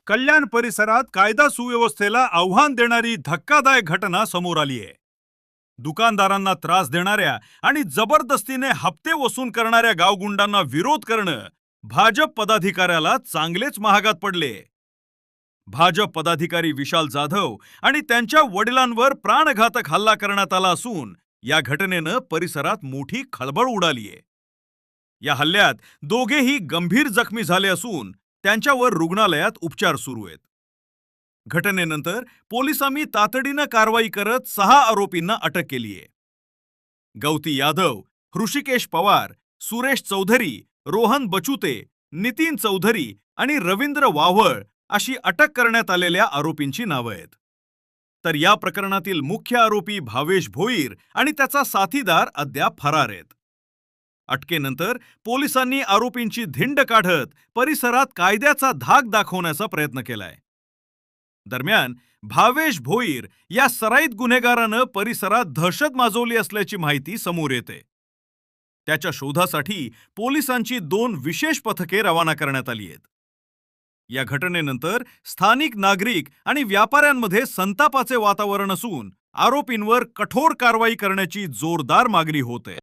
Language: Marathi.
कल्याण परिसरात कायदा सुव्यवस्थेला आव्हान देणारी धक्कादायक घटना समोर आली आहे. दुकानदारांना त्रास देणाऱ्या आणि जबरदस्तीने हप्ते वसूल करणाऱ्या गावगुंडांना विरोध करणं भाजप पदाधिकाऱ्याला चांगलेच महागात पडले. भाजप पदाधिकारी विशाल जाधव आणि त्यांच्या वडिलांवर प्राणघातक हल्ला करण्यात आला असून या घटनेनं परिसरात मोठी खळबळ उडालीये. या हल्ल्यात दोघेही गंभीर जखमी झाले असून त्यांच्यावर रुग्णालयात उपचार सुरू आहेत. घटनेनंतर पोलिसांनी तातडीनं कारवाई करत 6 आरोपींना अटक केली आहे. गौती यादव, ऋषिकेश पवार, सुरेश चौधरी, रोहन बचुते, नितीन चौधरी आणि रवींद्र वाव्हळ अशी अटक करण्यात आलेल्या आरोपींची नावं आहेत. तर या प्रकरणातील मुख्य आरोपी भावेश भोईर आणि त्याचा साथीदार अद्याप फरार आहेत. अटकेनंतर पोलिसांनी आरोपींची धिंड काढत परिसरात कायद्याचा धाक दाखवण्याचा प्रयत्न केलाय. दरम्यान भावेश भोईर या सराईत गुन्हेगारानं परिसरात दहशत माजवली असल्याची माहिती समोर येते. त्याच्या शोधासाठी पोलिसांची 2 विशेष पथके रवाना करण्यात आली आहेत. या घटनेनंतर स्थानिक नागरिक आणि व्यापाऱ्यांमध्ये संतापाचे वातावरण असून आरोपींवर कठोर कारवाई करण्याची जोरदार मागणी होते.